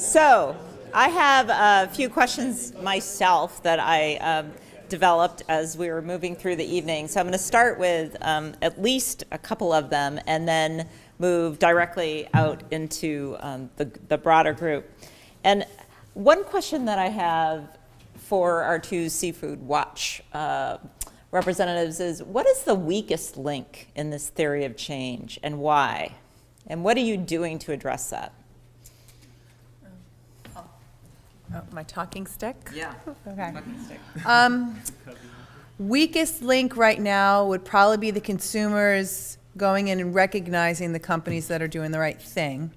So I have a few questions myself that I developed as we were moving through the evening. So I'm going to start with at least a couple of them and then move directly out into the broader group. And one question that I have for our two Seafood Watch representatives is, what is the weakest link in this theory of change and why? And what are you doing to address that? Oh, my talking stick? Yeah. Okay. Talking stick. Weakest link right now would probably be the consumers going in and recognizing the companies that are doing the right thing.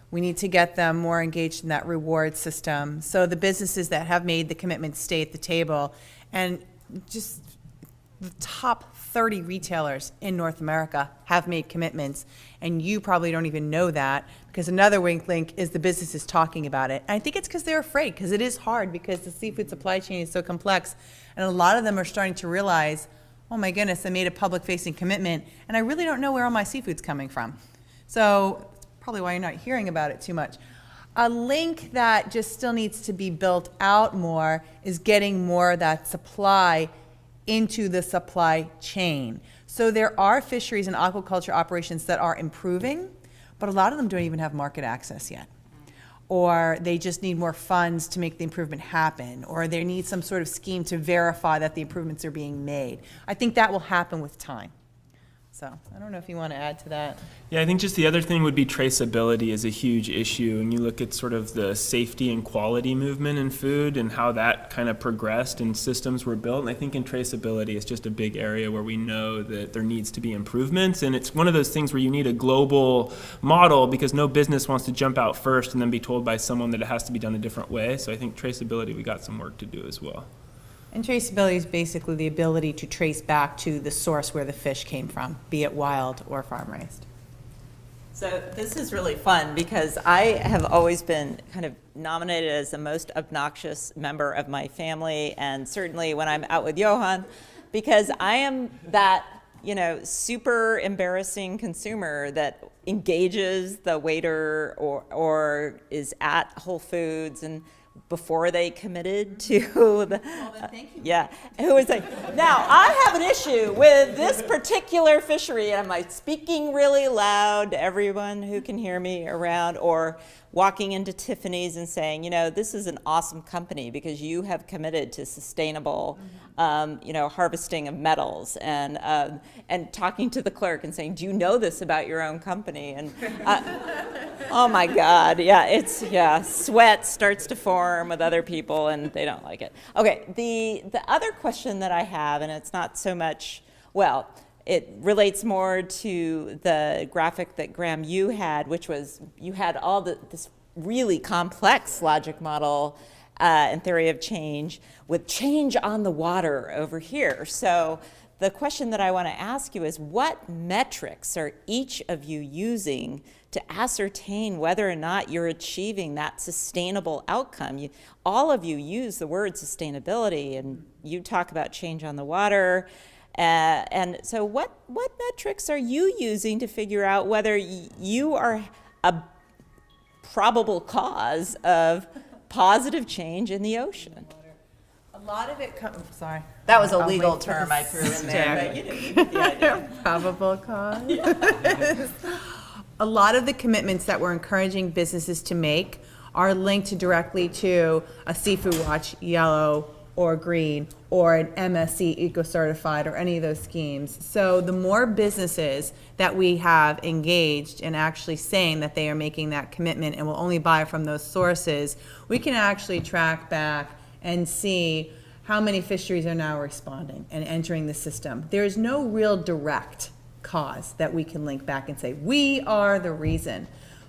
We need to get them more engaged in that reward system. So the businesses that have made the commitment stay at the table, and just the top 30 retailers in North America have made commitments, and you probably don't even know that, because another weak link is the businesses talking about it. And I think it's because they're afraid, because it is hard, because the seafood supply chain is so complex, and a lot of them are starting to realize, oh my goodness, I made a public-facing commitment, and I really don't know where all my seafood's coming from. So it's probably why you're not hearing about it too much. A link that just still needs to be built out more is getting more of that supply into the supply chain. So there are fisheries and aquaculture operations that are improving, but a lot of them don't even have market access yet. Or they just need more funds to make the improvement happen, or they need some sort of scheme to verify that the improvements are being made. I think that will happen with time. So I don't know if you want to add to that. Yeah, I think just the other thing would be traceability is a huge issue. And you look at sort of the safety and quality movement in food and how that kind of progressed and systems were built. And I think in traceability, it's just a big area where we know that there needs to be improvements. And it's one of those things where you need a global model, because no business wants to jump out first and then be told by someone that it has to be done a different way. So I think traceability, we got some work to do as well. And traceability is basically the ability to trace back to the source where the fish came from, be it wild or farm raised. So this is really fun, because I have always been kind of nominated as the most obnoxious member of my family, and certainly when I'm out with Johan, because I am that, super embarrassing consumer that engages the waiter or is at Whole Foods and before they committed to the, yeah, who was like, now I have an issue with this particular fishery, and I'm like speaking really loud to everyone who can hear me around, or walking into Tiffany's and saying, this is an awesome company because you have committed to sustainable, harvesting of metals, and talking to the clerk and saying, do you know this about your own company? And oh my God, sweat starts to form with other people and they don't like it. Okay, the other question that I have, and it's not so much, it relates more to the graphic that Graham, you had, which was you had all this really complex logic model and theory of change with change on the water over here. So the question that I want to ask you is, what metrics are each of you using to ascertain whether or not you're achieving that sustainable outcome? All of you use the word sustainability, and you talk about change on the water. And so what metrics are you using to figure out whether you are a probable cause of positive change in the ocean? A lot of it comes, sorry. That was a legal term I threw in there, but you didn't get the idea. Probable cause. Yeah. A lot of the commitments that we're encouraging businesses to make are linked directly to a Seafood Watch yellow or green, or an MSC eco-certified, or any of those schemes. So the more businesses that we have engaged in actually saying that they are making that commitment and will only buy from those sources, we can actually track back and see how many fisheries are now responding and entering the system. There is no real direct cause that we can link back and say, we are the reason.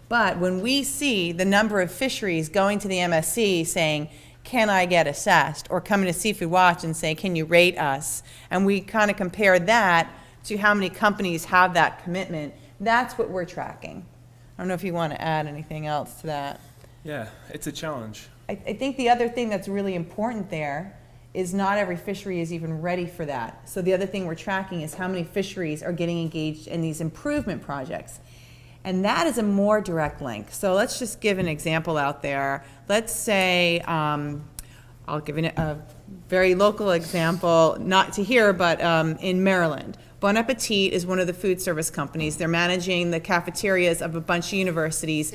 But when we see the number of fisheries going to the MSC saying, can I get assessed, or coming to Seafood Watch and say, can you rate us? And we kind of compare that to how many companies have that commitment. That's what we're tracking. I don't know if you want to add anything else to that. Yeah, it's a challenge. I think the other thing that's really important there is not every fishery is even ready for that. So the other thing we're tracking is how many fisheries are getting engaged in these improvement projects. And that is a more direct link. So let's just give an example out there. Let's say, I'll give a very local example, not to here, but in Maryland. Bon Appetit is one of the food service companies. They're managing the cafeterias of a bunch of universities.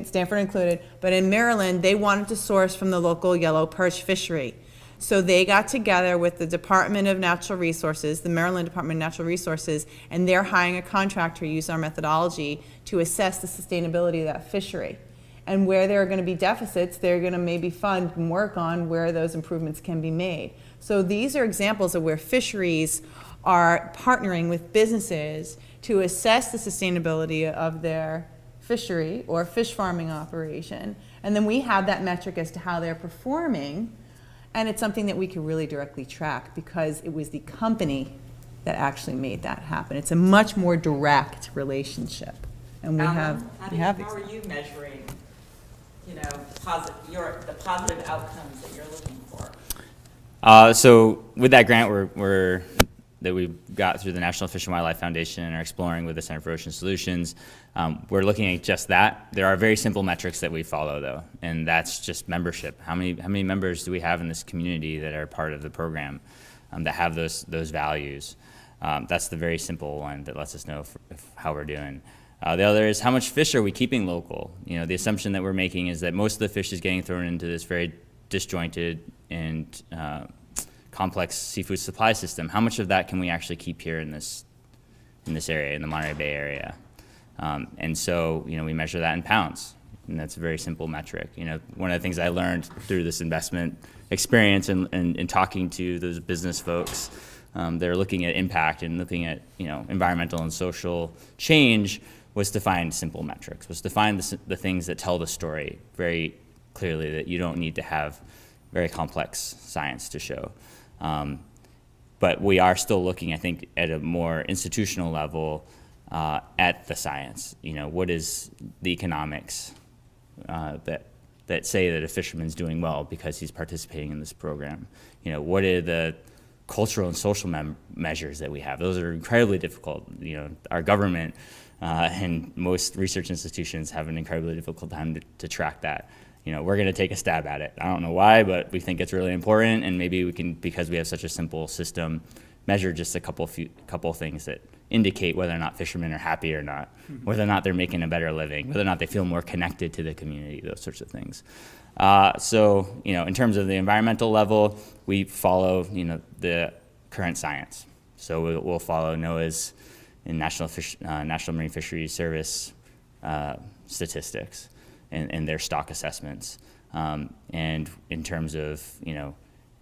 Stanford included. But in Maryland, they wanted to source from the local yellow perch fishery. So they got together with the Department of Natural Resources, the Maryland Department of Natural Resources, and they're hiring a contractor to use our methodology to assess the sustainability of that fishery. And where there are going to be deficits, they're going to maybe fund and work on where those improvements can be made. So these are examples of where fisheries are partnering with businesses to assess the sustainability of their fishery or fish farming operation. And then we have that metric as to how they're performing. And it's something that we can really directly track because it was the company that actually made that happen. It's a much more direct relationship. And How are you measuring, the positive outcomes that you're looking for? So with that grant that we got through the National Fish and Wildlife Foundation and are exploring with the Center for Ocean Solutions, we're looking at just that. There are very simple metrics that we follow, though, and that's just membership. How many members do we have in this community that are part of the program that have those values? That's the very simple one that lets us know how we're doing. The other is how much fish are we keeping local? The assumption that we're making is that most of the fish is getting thrown into this very disjointed and complex seafood supply system. How much of that can we actually keep here in this area, in the Monterey Bay area? And so, we measure that in pounds, and that's a very simple metric. One of the things I learned through this investment experience and talking to those business folks, they're looking at impact and looking at, environmental and social change, was to find simple metrics, was to find the things that tell the story very clearly, that you don't need to have very complex science to show. But we are still looking, I think, at a more institutional level at the science. What is the economics that say that a fisherman's doing well because he's participating in this program? What are the cultural and social measures that we have? Those are incredibly difficult. Our government and most research institutions have an incredibly difficult time to track that. We're going to take a stab at it. I don't know why, but we think it's really important, and maybe we can, because we have such a simple system, measure just a couple things that indicate whether or not fishermen are happy or not, whether or not they're making a better living, whether or not they feel more connected to the community, those sorts of things. So, in terms of the environmental level, we follow, the current science. So we'll follow NOAA's and National Marine Fisheries Service statistics and their stock assessments. And in terms of,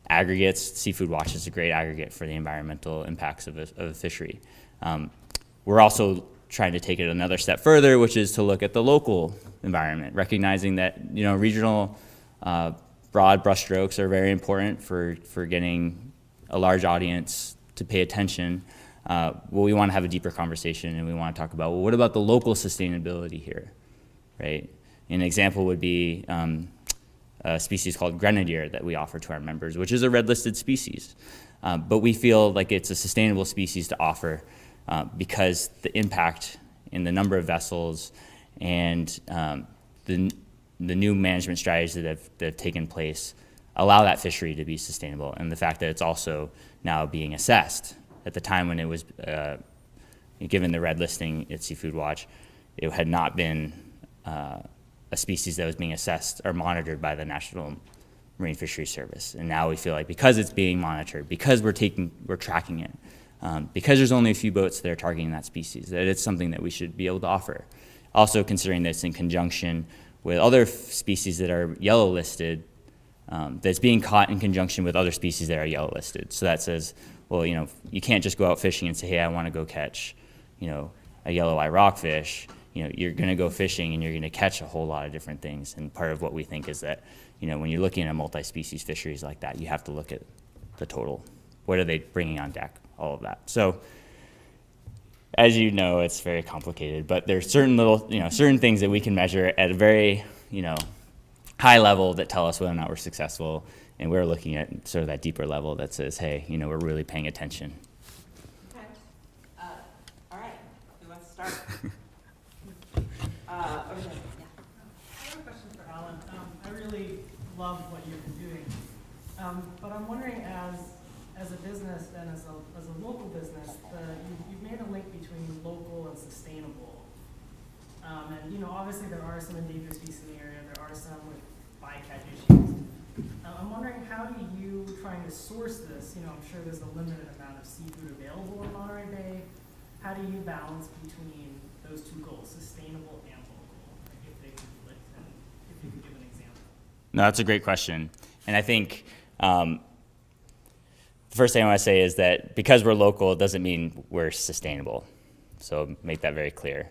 aggregates, Seafood Watch is a great aggregate for the environmental impacts of a fishery. We're also trying to take it another step further, which is to look at the local environment, recognizing that, regional broad brushstrokes are very important for getting a large audience to pay attention. We want to have a deeper conversation, and we want to talk about, what about the local sustainability here, right? An example would be a species called grenadier that we offer to our members, which is a red-listed species. But we feel like it's a sustainable species to offer because the impact in the number of vessels and the new management strategies that have taken place allow that fishery to be sustainable, and the fact that it's also now being assessed. At the time when it was given the red listing at Seafood Watch, it had not been a species that was being assessed or monitored by the National Marine Fisheries Service. And now we feel like because it's being monitored, because we're tracking it, because there's only a few boats that are targeting that species, that it's something that we should be able to offer. Also considering this in conjunction with other species that are yellow listed, that's being caught in conjunction with other species that are yellow listed. So that says, well, you can't just go out fishing and say, hey, I want to go catch, a yellow eye rockfish. You're going to go fishing and you're going to catch a whole lot of different things. And part of what we think is that, when you're looking at multi-species fisheries like that, you have to look at the total. What are they bringing on deck? All of that. So, as you know, it's very complicated, but there's certain certain things that we can measure at a very, high level that tell us whether or not we're successful. And we're looking at sort of that deeper level that says, hey, we're really paying attention. Okay. All right. Who wants to start? love what you've been doing. But I'm wondering, as a business and as a local business, you've made a link between local and sustainable. And obviously there are some endangered species in the area. There are some with bycatch issues. I'm wondering, how do you, trying to source this? I'm sure there's a limited amount of seafood available in Monterey Bay. How do you balance between those two goals, sustainable and local, if they conflict, and if you could give an example? No, that's a great question. And I think the first thing I want to say is that because we're local, it doesn't mean we're sustainable. So make that very clear.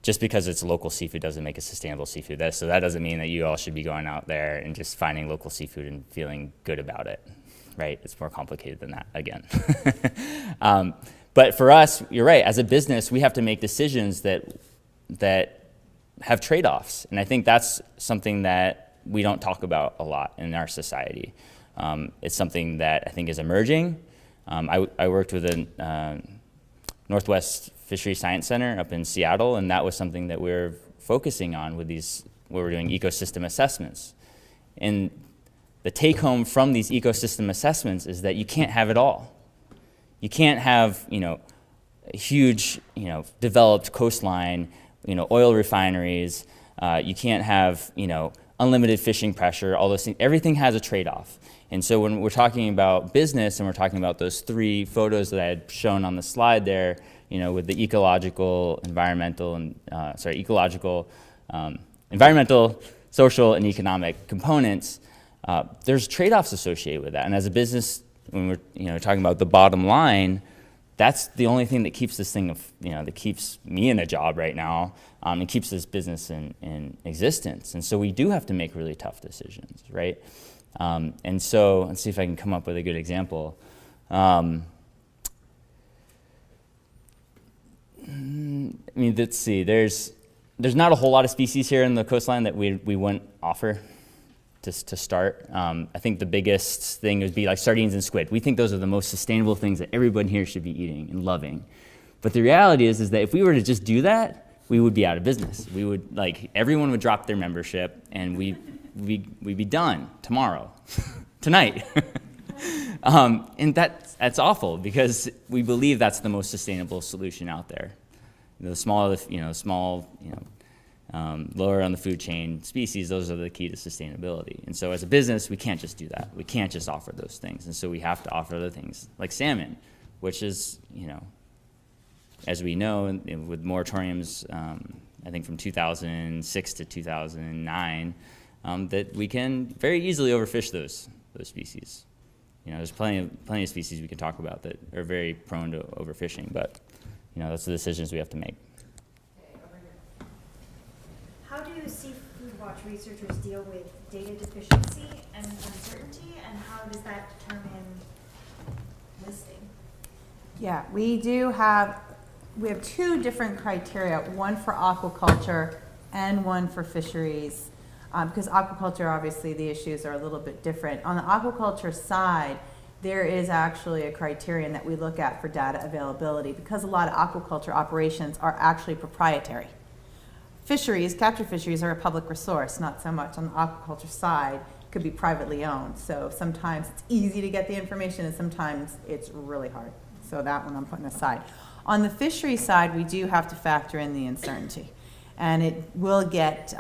Just because it's local seafood doesn't make it sustainable seafood. So that doesn't mean that you all should be going out there and just finding local seafood and feeling good about it, right? It's more complicated than that, again. But for us, you're right. As a business, we have to make decisions that have trade-offs. And I think that's something that we don't talk about a lot in our society. It's something that I think is emerging. I worked with a Northwest Fishery Science Center up in Seattle, and that was something that we're focusing on with where we're doing ecosystem assessments. And the take home from these ecosystem assessments is that you can't have it all. You can't have, a huge, developed coastline, oil refineries. You can't have, unlimited fishing pressure, all those things. Everything has a trade-off. And so when we're talking about business and we're talking about those 3 photos that I had shown on the slide there, with the ecological, environmental, social, and economic components, there's trade-offs associated with that. And as a business, when we're talking about the bottom line, that's the only thing that keeps this thing, that keeps me in a job right now, and keeps this business in existence. And so we do have to make really tough decisions, right? And so let's see if I can come up with a good example. Let's see. There's not a whole lot of species here in the coastline that we wouldn't offer to start. I think the biggest thing would be like sardines and squid. We think those are the most sustainable things that everyone here should be eating and loving. But the reality is that if we were to just do that, we would be out of business. We would, everyone would drop their membership, and we'd be done tomorrow, tonight. And that's awful, because we believe that's the most sustainable solution out there. Lower on the food chain species, those are the key to sustainability. And so as a business, we can't just do that. We can't just offer those things. And so we have to offer other things, like salmon, which is, as we know, with moratoriums, I think from 2006 to 2009, that we can very easily overfish those species. There's plenty of species we can talk about that are very prone to overfishing, but that's the decisions we have to make. Okay, over here. How do Seafood Watch researchers deal with data deficiency and uncertainty, and how does that determine listing? Yeah, we have 2 different criteria, one for aquaculture and one for fisheries. Because aquaculture, obviously, the issues are a little bit different. On the aquaculture side, there is actually a criterion that we look at for data availability, because a lot of aquaculture operations are actually proprietary. Fisheries, capture fisheries, are a public resource, not so much on the aquaculture side. It could be privately owned. So sometimes it's easy to get the information, and sometimes it's really hard. So that one I'm putting aside. On the fishery side, we do have to factor in the uncertainty. And it will get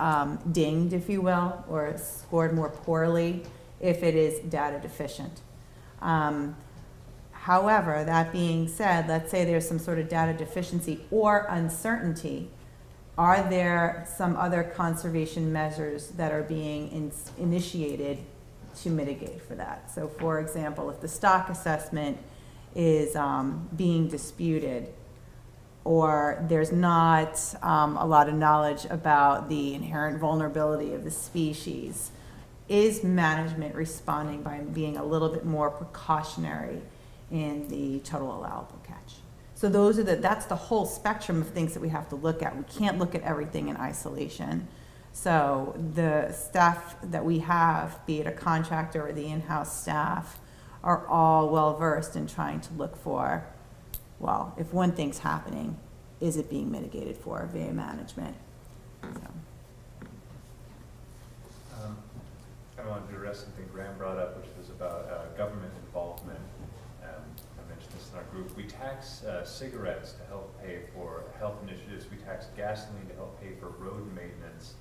dinged, if you will, or scored more poorly if it is data deficient. However, that being said, let's say there's some sort of data deficiency or uncertainty. Are there some other conservation measures that are being initiated to mitigate for that? So, for example, if the stock assessment is being disputed, or there's not a lot of knowledge about the inherent vulnerability of the species, is management responding by being a little bit more precautionary in the total allowable catch? So that's the whole spectrum of things that we have to look at. We can't look at everything in isolation. So the staff that we have, be it a contractor or the in-house staff, are all well versed in trying to look for, well, if one thing's happening, is it being mitigated for via management? So. tax cigarettes to help pay for health initiatives. We tax gasoline to help pay for road maintenance.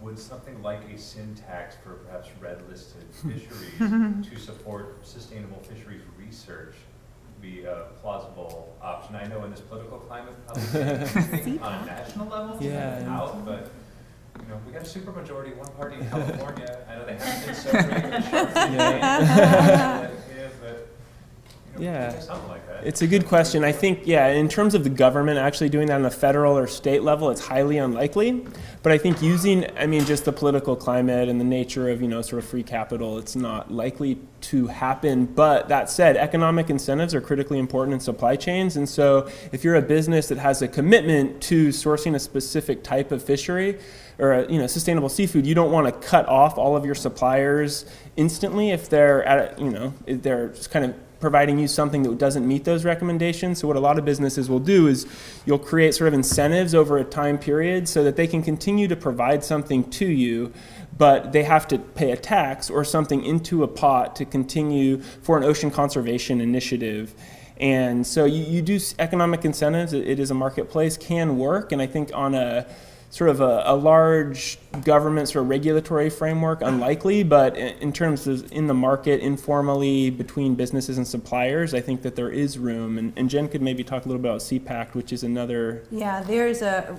Would something like a sin tax for perhaps red-listed fisheries to support sustainable fisheries research be a plausible option? I know in this political climate, probably on a national level, out, but you know, we got a supermajority, one party in California. I know they haven't been so great in the short term, but you know, we could do something like that. It's a good question. I think, in terms of the government actually doing that on a federal or state level, it's highly unlikely. But I think using, just the political climate and the nature of, sort of free capital, it's not likely to happen. But that said, economic incentives are critically important in supply chains. And so if you're a business that has a commitment to sourcing a specific type of fishery or, sustainable seafood, you don't want to cut off all of your suppliers instantly if they're if they're just kind of providing you something that doesn't meet those recommendations. So what a lot of businesses will do is you'll create sort of incentives over a time period so that they can continue to provide something to you, but they have to pay a tax or something into a pot to continue for an ocean conservation initiative. And so you do economic incentives. It is a marketplace, can work. And I think on a sort of a large government sort of regulatory framework, unlikely, but in terms of in the market, informally, between businesses and suppliers, I think that there is room. And Jenn could maybe talk a little bit about CPACT, which is another... Yeah,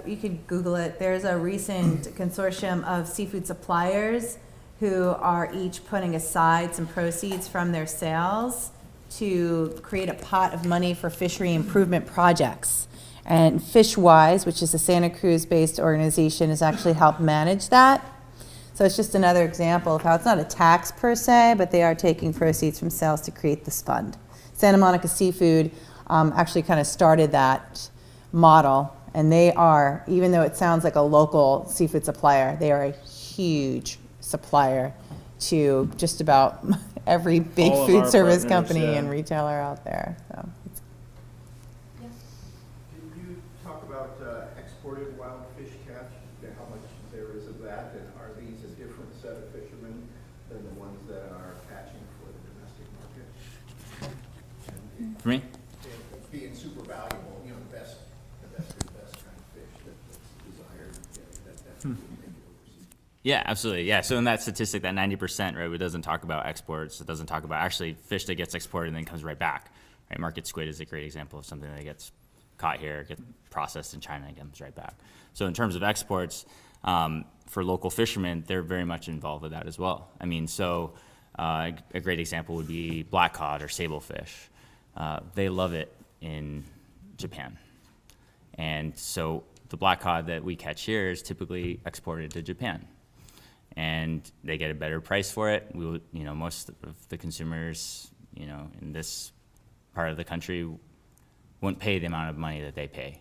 you could Google it. There's a recent consortium of seafood suppliers who are each putting aside some proceeds from their sales to create a pot of money for fishery improvement projects. And Fishwise, which is a Santa Cruz-based organization, has actually helped manage that. So it's just another example of how it's not a tax per se, but they are taking proceeds from sales to create this fund. Santa Monica Seafood actually kind of started that model, and they are, even though it sounds like a local seafood supplier, they are a huge supplier to just about every big All of food our service partners, company yeah. and retailer out there. So. Exported wild fish catch, how much there is of that, and are these a different set of fishermen than the ones that are catching for the domestic market? For me? And being super valuable, the best kind of fish that's desired, that's really make it overseas. Yeah, absolutely. Yeah, so in that statistic, that 90%, right, it doesn't talk about exports. It doesn't talk about actually fish that gets exported and then comes right back. Right, market squid is a great example of something that gets caught here, gets processed in China, and comes right back. So in terms of exports, for local fishermen, they're very much involved with that as well. A great example would be black cod or sablefish. They love it in Japan. And so the black cod that we catch here is typically exported to Japan. And they get a better price for it. Most of the consumers, in this part of the country wouldn't pay the amount of money that they pay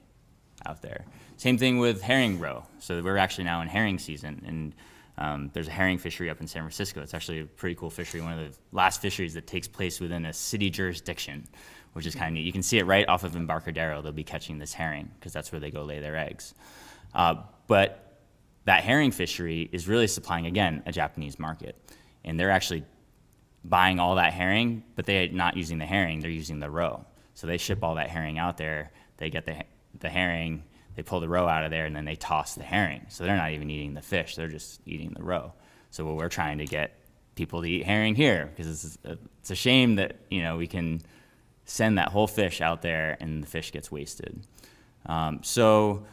out there. Same thing with herring roe. So we're actually now in herring season, and there's a herring fishery up in San Francisco. It's actually a pretty cool fishery, one of the last fisheries that takes place within a city jurisdiction, which is kind of neat. You can see it right off of Embarcadero. They'll be catching this herring because that's where they go lay their eggs. But that herring fishery is really supplying, again, a Japanese market. And they're actually buying all that herring, but they're not using the herring, they're using the roe. So they ship all that herring out there, they get the herring, they pull the roe out of there, and then they toss the herring. So they're not even eating the fish, they're just eating the roe. So what we're trying to get people to eat herring here, because it's a shame that we can send that whole fish out there and the fish gets wasted. So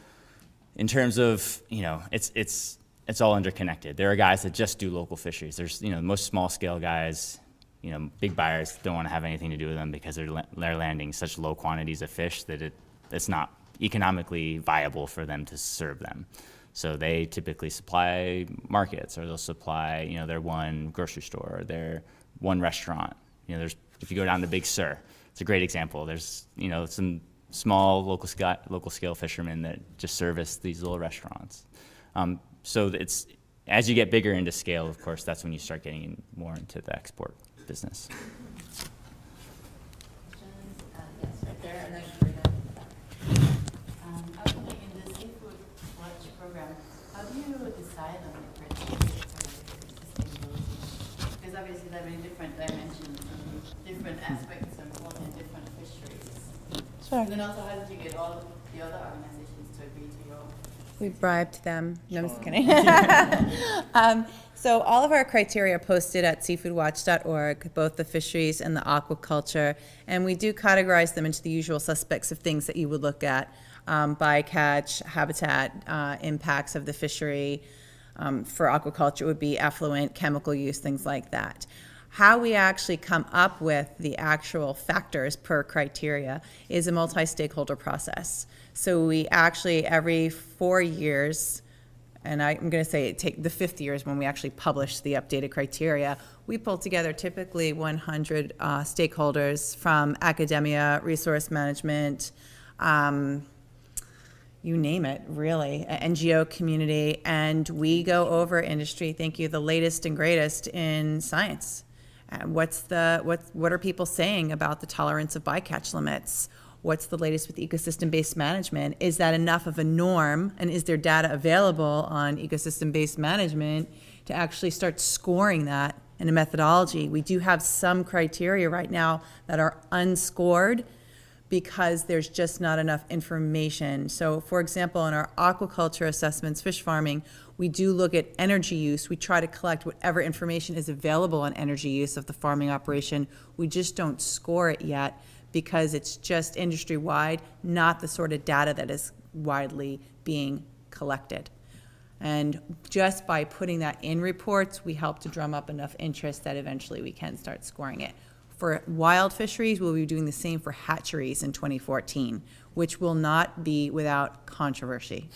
in terms of, it's all interconnected. There are guys that just do local fisheries. There's, most small scale guys, big buyers don't want to have anything to do with them because they're landing such low quantities of fish that it's not economically viable for them to serve them. So they typically supply markets, or they'll supply, their one grocery store, or their one restaurant. If you go down to Big Sur, it's a great example. There's, some small local scale fishermen that just service these little restaurants. So it's, as you get bigger into scale, of course, that's when you start getting more into the export business. Yes, right there, and then right down. I was wondering, in the Seafood Watch program, how do you decide on the criteria for sustainability? Because obviously there are many different dimensions and different aspects of in different fisheries? Sure. And then also, how did you get all the other organizations to agree to your? We bribed them. No, I'm just kidding. So all of our criteria are posted at seafoodwatch.org, both the fisheries and the aquaculture, and we do categorize them into the usual suspects of things that you would look at: bycatch, habitat, impacts of the fishery. For aquaculture, it would be effluent, chemical use, things like that. How we actually come up with the actual factors per criteria is a multi-stakeholder process. So we actually, every 4 years, and I'm going to say take the 5th year is when we actually publish the updated criteria, we pull together typically 100 stakeholders from academia, resource management, you name it, really, NGO community, and we go over industry, thank you, the latest and greatest in science. What are people saying about the tolerance of bycatch limits? What's the latest with ecosystem-based management? Is that enough of a norm, and is there data available on ecosystem-based management to actually start scoring that in a methodology? We do have some criteria right now that are unscored because there's just not enough information. So, for example, in our aquaculture assessments, fish farming, we do look at energy use. We try to collect whatever information is available on energy use of the farming operation. We just don't score it yet because it's just industry-wide, not the sort of data that is widely being collected. And just by putting that in reports, we help to drum up enough interest that eventually we can start scoring it. For wild fisheries, we'll be doing the same for hatcheries in 2014, which will not be without controversy.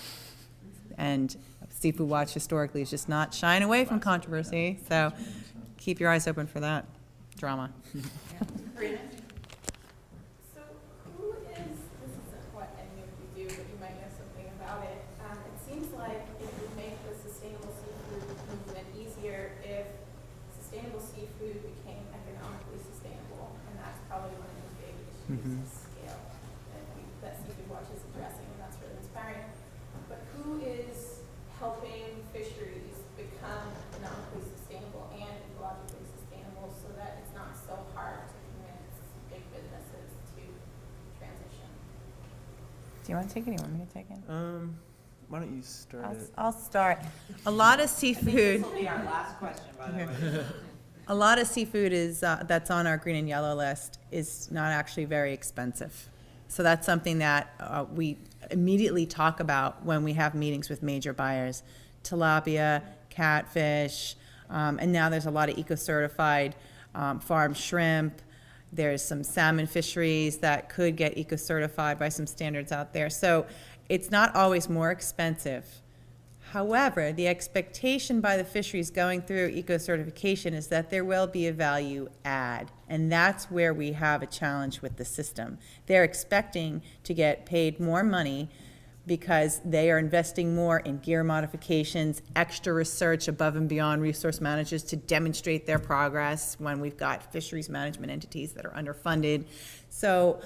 And Seafood Watch historically is just not shying away from controversy, so keep your eyes open for that drama. So who is, this isn't what any of you do, but you might know something about it. It seems like it would make the sustainable seafood movement easier if sustainable seafood became economically sustainable, and that's probably one of the big issues is scale that Seafood Watch is addressing, and that's really inspiring. But who is helping fisheries become economically sustainable and ecologically sustainable so that it's not so hard to convince big businesses to transition? Do you want to take it or you want me to take it? Why don't you start it? I'll start. A lot of seafood. This will be our last question, by the way. A lot of seafood is that's on our green and yellow list is not actually very expensive. So that's something that we immediately talk about when we have meetings with major buyers. Tilapia, catfish, and now there's a lot of eco-certified farm shrimp. There's some salmon fisheries that could get eco-certified by some standards out there. So it's not always more expensive. However, the expectation by the fisheries going through eco-certification is that there will be a value add, and that's where we have a challenge with the system. They're expecting to get paid more money because they are investing more in gear modifications, extra research above and beyond resource managers to demonstrate their progress when we've got fisheries management entities that are underfunded. So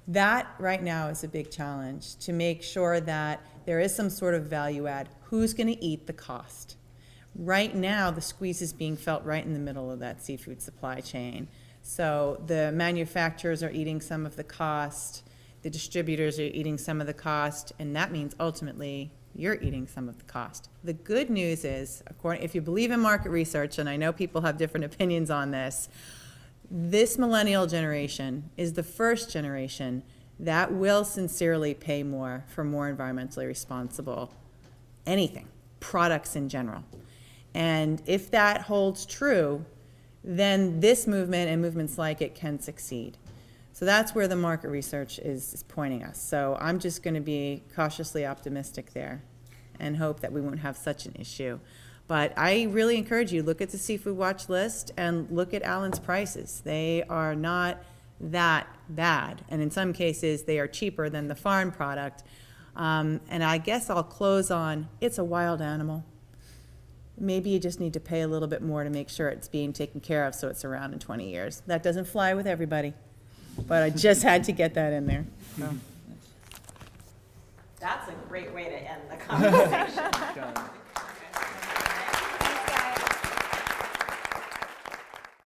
that right now is a big challenge, to make sure that there is some sort of value add. Who's going to eat the cost? Right now, the squeeze is being felt right in the middle of that seafood supply chain. So the manufacturers are eating some of the cost, the distributors are eating some of the cost, and that means ultimately you're eating some of the cost. The good news is, if you believe in market research, and I know people have different opinions on this, this millennial generation is the first generation that will sincerely pay more for more environmentally responsible anything, products in general. And if that holds true, then this movement and movements like it can succeed. So that's where the market research is pointing us. So I'm just going to be cautiously optimistic there and hope that we won't have such an issue. But I really encourage you, look at the Seafood Watch list and look at Allen's prices. They are not that bad. And in some cases, they are cheaper than the farm product. And I guess I'll close on, it's a wild animal. Maybe you just need to pay a little bit more to make sure it's being taken care of so it's around in 20 years. That doesn't fly with everybody. But I just had to get that in there. So. That's a great way to end the conversation.